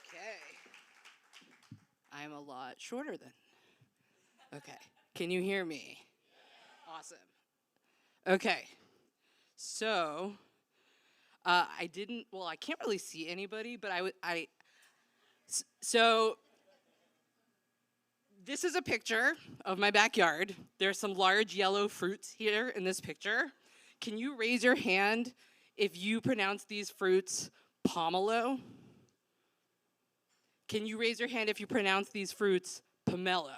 Okay. I'm a lot shorter than. Okay. Can you hear me? Awesome. Okay. So, I can't really see anybody, but so this is a picture of my backyard. There's some large yellow fruits here in this picture. Can you raise your hand if you pronounce these fruits pomelo? Can you raise your hand if you pronounce these fruits pomelo?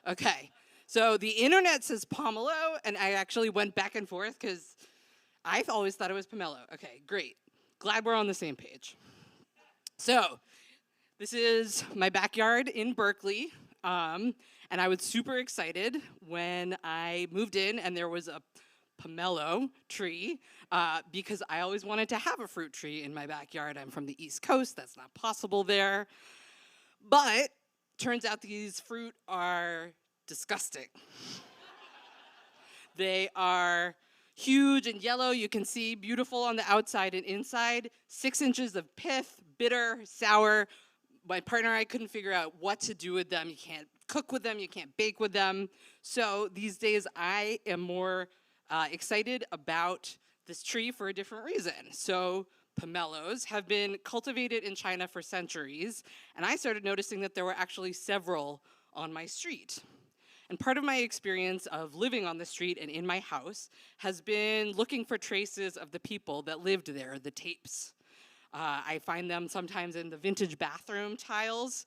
Okay, so the internet says pomelo, and I actually went back and forth because I've always thought it was pomelo. Okay, great. Glad we're on the same page. So, this is my backyard in Berkeley, and I was super excited when I moved in and there was a pomelo tree because I always wanted to have a fruit tree in my backyard. I'm from the East Coast, that's not possible there. But turns out these fruit are disgusting. They are huge and yellow. You can see beautiful on the outside and inside. 6 inches of pith, bitter, sour. My partner and I couldn't figure out what to do with them. You can't cook with them. You can't bake with them. So these days I am more excited about this tree for a different reason. So pomelos have been cultivated in China for centuries, and I started noticing that there were actually several on my street. And part of my experience of living on the street and in my house has been looking for traces of the people that lived there, the tapes. I find them sometimes in the vintage bathroom tiles,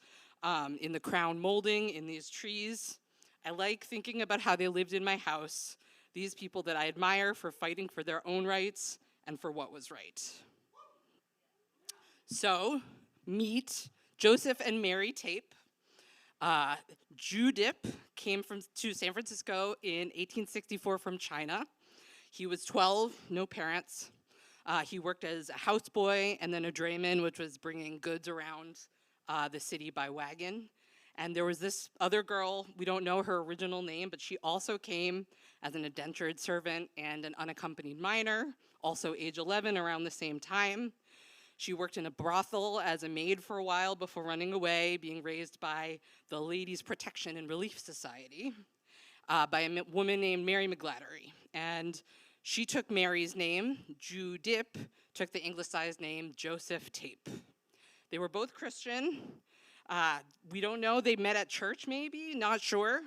in the crown molding, in these trees. I like thinking about how they lived in my house, these people that I admire for fighting for their own rights and for what was right. So, meet Joseph and Mary Tape. Dip came to San Francisco in 1864 from China. He was 12, no parents. He worked as a houseboy and then a drayman, which was bringing goods around the city by wagon. And there was this other girl, we don't know her original name, but she also came as an indentured servant and an unaccompanied minor, also age 11 around the same time. She worked in a brothel as a maid for a while before running away, being raised by the Ladies' Protection and Relief Society by a woman named Mary McGladdery. And she took Mary's name, Dip, took the anglicized name Joseph Tape. They were both Christian. We don't know, they met at church maybe, not sure.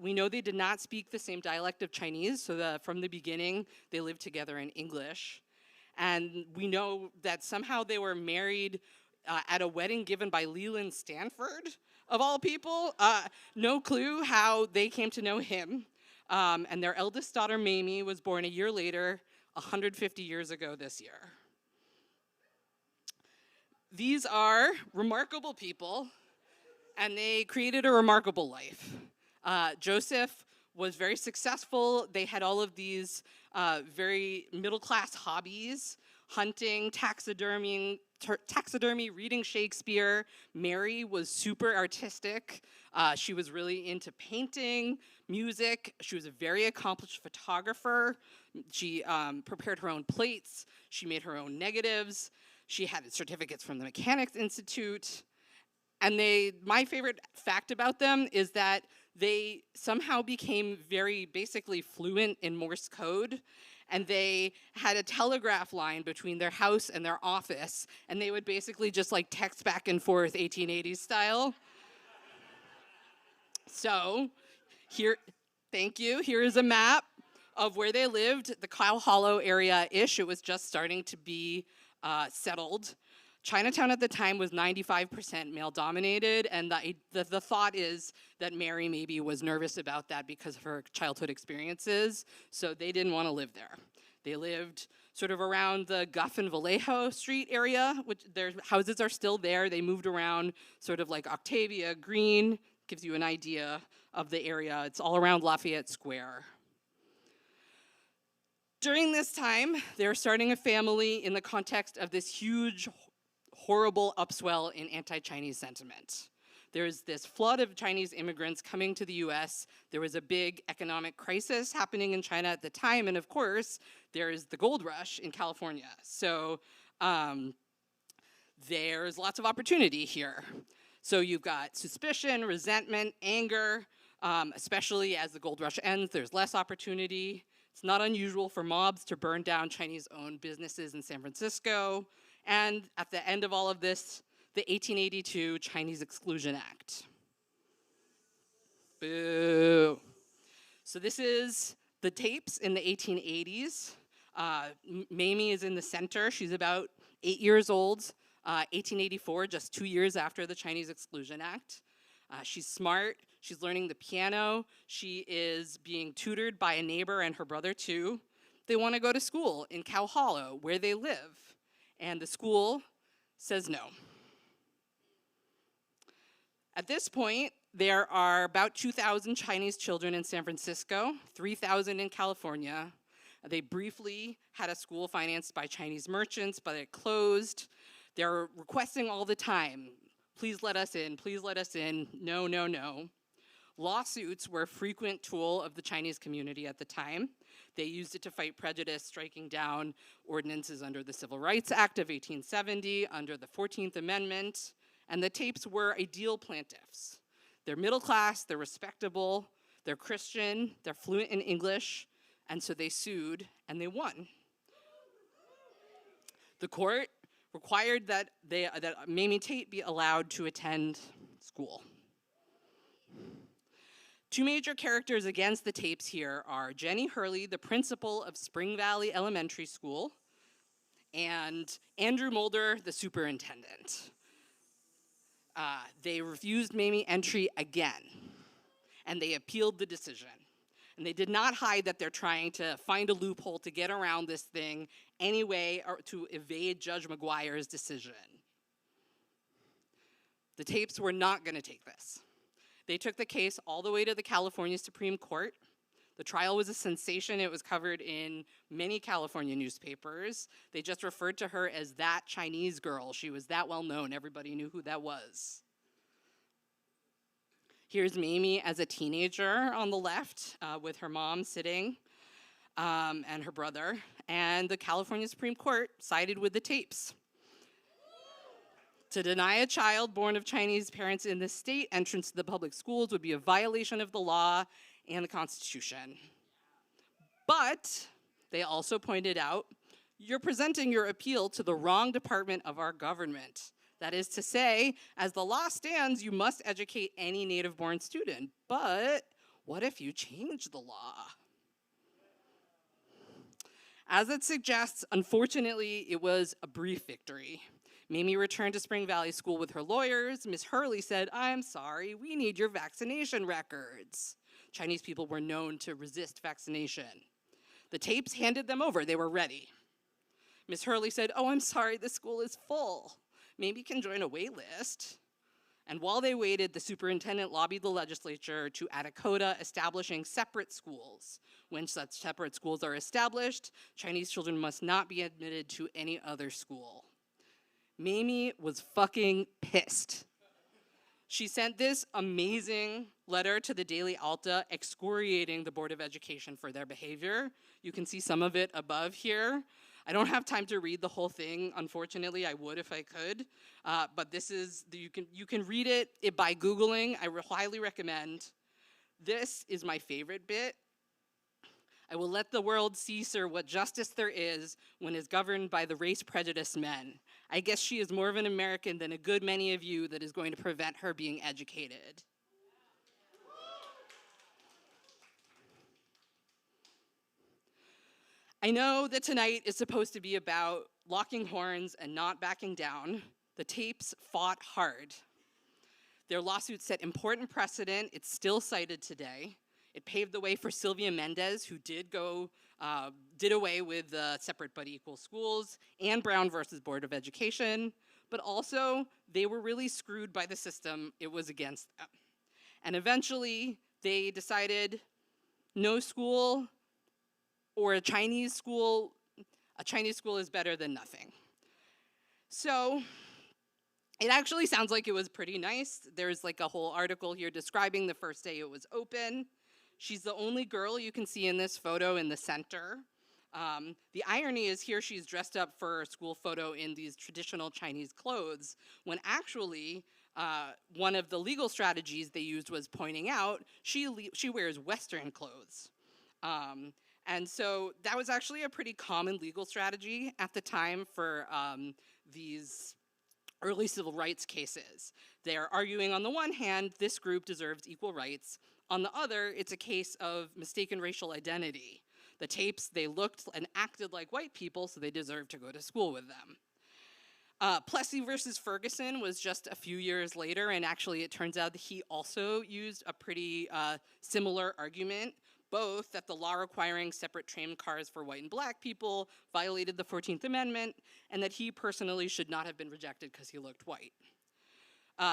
We know they did not speak the same dialect of Chinese, so from the beginning, they lived together in English. And we know that somehow they were married at a wedding given by Leland Stanford, of all people. No clue how they came to know him. And their eldest daughter, Mamie, was born a year later, 150 years ago this year. These are remarkable people, and they created a remarkable life. Joseph was very successful. They had all of these very middle-class hobbies: hunting, taxidermy, reading Shakespeare. Mary was super artistic. She was really into painting, music. She was a very accomplished photographer. She prepared her own plates. She made her own negatives. She had certificates from the Mechanics Institute. And my favorite fact about them is that they somehow became very basically fluent in Morse code, and they had a telegraph line between their house and their office, and they would basically just like text back and forth 1880s style. So thank you. Here is a map of where they lived, the Cow Hollow area-ish. It was just starting to be settled. Chinatown at the time was 95% male-dominated, and the thought is that Mary maybe was nervous about that because of her childhood experiences, so they didn't want to live there. They lived sort of around the Guff and Vallejo Street area, which their houses are still there. They moved around sort of like Octavia, Green, gives you an idea of the area. It's all around Lafayette Square. During this time, they were starting a family in the context of this huge, horrible upswell in anti-Chinese sentiment. There's this flood of Chinese immigrants coming to the US. There was a big economic crisis happening in China at the time, and of course, there's the gold rush in California. So there's lots of opportunity here. So you've got suspicion, resentment, anger, especially as the gold rush ends, there's less opportunity. It's not unusual for mobs to burn down Chinese-owned businesses in San Francisco. And at the end of all of this, the 1882 Chinese Exclusion Act. Boo. So this is the tapes in the 1880s. Mamie is in the center. She's about 8 years old. 1884, just 2 years after the Chinese Exclusion Act. She's smart. She's learning the piano. She is being tutored by a neighbor and her brother too. They want to go to school in Cow Hollow, where they live. And the school says no. At this point, there are about 2,000 Chinese children in San Francisco, 3,000 in California. They briefly had a school financed by Chinese merchants, but it closed. They're requesting all the time, please let us in, please let us in, no, no, no. Lawsuits were a frequent tool of the Chinese community at the time. They used it to fight prejudice, striking down ordinances under the Civil Rights Act of 1870, under the 14th Amendment, and the tapes were ideal plaintiffs. They're middle class, they're respectable, they're Christian, they're fluent in English, and so they sued and they won. The court required that Mamie Tape be allowed to attend school. Two major characters against the tapes here are Jenny Hurley, the principal of Spring Valley Elementary School, and Andrew Mulder, the superintendent. They refused Mamie entry again, and they appealed the decision. And they did not hide that they're trying to find a loophole to get around this thing anyway, or to evade Judge McGuire's decision. The tapes were not going to take this. They took the case all the way to the California Supreme Court. The trial was a sensation. It was covered in many California newspapers. They just referred to her as that Chinese girl. She was that well known. Everybody knew who that was. Here's Mamie as a teenager on the left with her mom sitting and her brother. And the California Supreme Court sided with the tapes. To deny a child born of Chinese parents in this state entrance to the public schools would be a violation of the law and the Constitution. But they also pointed out, you're presenting your appeal to the wrong department of our government. That is to say, as the law stands, you must educate any native-born student. But what if you change the law? As it suggests, unfortunately, it was a brief victory. Mamie returned to Spring Valley School with her lawyers. Miss Hurley said, I'm sorry, we need your vaccination records. Chinese people were known to resist vaccination. The tapes handed them over, they were ready. Miss Hurley said, oh, I'm sorry, the school is full. Maybe you can join a wait list. And while they waited, the superintendent lobbied the legislature to add a quota establishing separate schools. When such separate schools are established, Chinese children must not be admitted to any other school. Mamie was fucking pissed. She sent this amazing letter to the Daily Alta excoriating the Board of Education for their behavior. You can see some of it above here. I don't have time to read the whole thing. Unfortunately, I would if I could. But this is, you can read it by Googling. I highly recommend. This is my favorite bit. I will let the world see, sir, what justice there is when is governed by the race-prejudiced men. I guess she is more of an American than a good many of you that is going to prevent her being educated. I know that tonight is supposed to be about locking horns and not backing down. The tapes fought hard. Their lawsuit set important precedent. It's still cited today. It paved the way for Sylvia Mendez, who did away with separate but equal schools, and Brown versus Board of Education, but also they were really screwed by the system. It was against them. And eventually they decided no school or a Chinese school is better than nothing. So it actually sounds like it was pretty nice. There's like a whole article here describing the first day it was open. She's the only girl you can see in this photo in the center. The irony is here she's dressed up for a school photo in these traditional Chinese clothes, when actually one of the legal strategies they used was pointing out she wears Western clothes. And so that was actually a pretty common legal strategy at the time for these early civil rights cases. They are arguing on the one hand, this group deserves equal rights. On the other, it's a case of mistaken racial identity. The Tapes, they looked and acted like white people, so they deserved to go to school with them. Plessy versus Ferguson was just a few years later, and actually it turns out that he also used a pretty similar argument, both that the law requiring separate train cars for white and black people violated the 14th Amendment, and that he personally should not have been rejected because he looked white.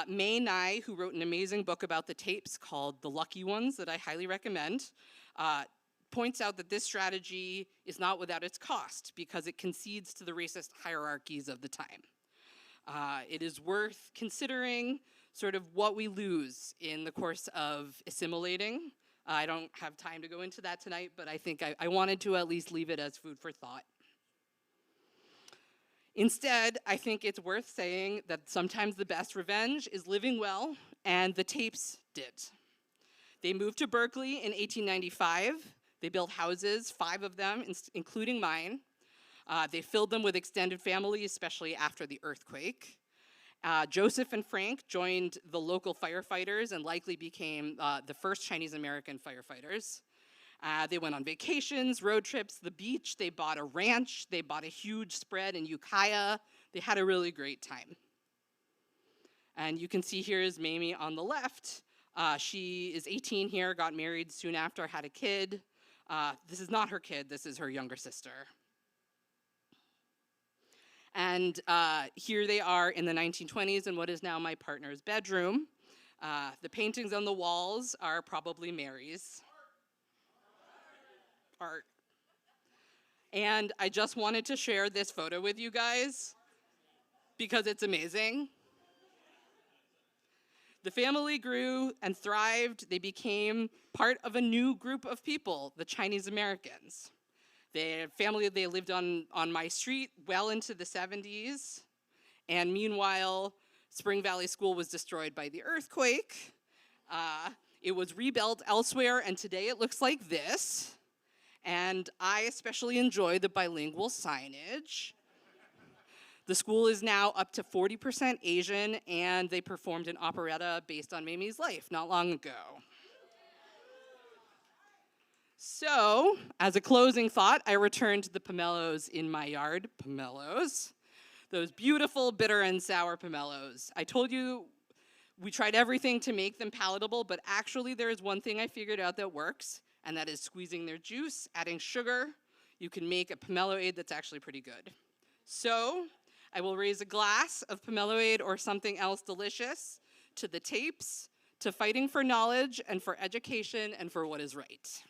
May Nye, who wrote an amazing book about the Tapes called The Lucky Ones that I highly recommend, points out that this strategy is not without its cost because it concedes to the racist hierarchies of the time. It is worth considering sort of what we lose in the course of assimilating. I don't have time to go into that tonight, but I think I wanted to at least leave it as food for thought. Instead, I think it's worth saying that sometimes the best revenge is living well, and the Tapes did. They moved to Berkeley in 1895. They built houses, 5 of them, including mine. They filled them with extended family, especially after the earthquake. Joseph and Frank joined the local firefighters and likely became the first Chinese-American firefighters. They went on vacations, road trips, the beach. They bought a ranch. They bought a huge spread in Ukiah. They had a really great time. And you can see here is Mamie on the left. She is 18 here, got married soon after, had a kid. This is not her kid, this is her younger sister. And here they are in the 1920s in what is now my partner's bedroom. The paintings on the walls are probably Mary's. Art. And I just wanted to share this photo with you guys because it's amazing. The family grew and thrived. They became part of a new group of people, the Chinese-Americans. They lived on my street well into the 70s. And meanwhile, Spring Valley School was destroyed by the earthquake. It was rebuilt elsewhere, and today it looks like this. And I especially enjoy the bilingual signage. The school is now up to 40% Asian, and they performed an operetta based on Mamie's life not long ago. So, as a closing thought, I returned to the pomelos in my yard, pomelos, those beautiful bitter and sour pomelos. I told you we tried everything to make them palatable, but actually there is one thing I figured out that works, and that is squeezing their juice, adding sugar. You can make a pomeloade that's actually pretty good. So, I will raise a glass of pomeloade or something else delicious to the Tapes, to fighting for knowledge and for education and for what is right.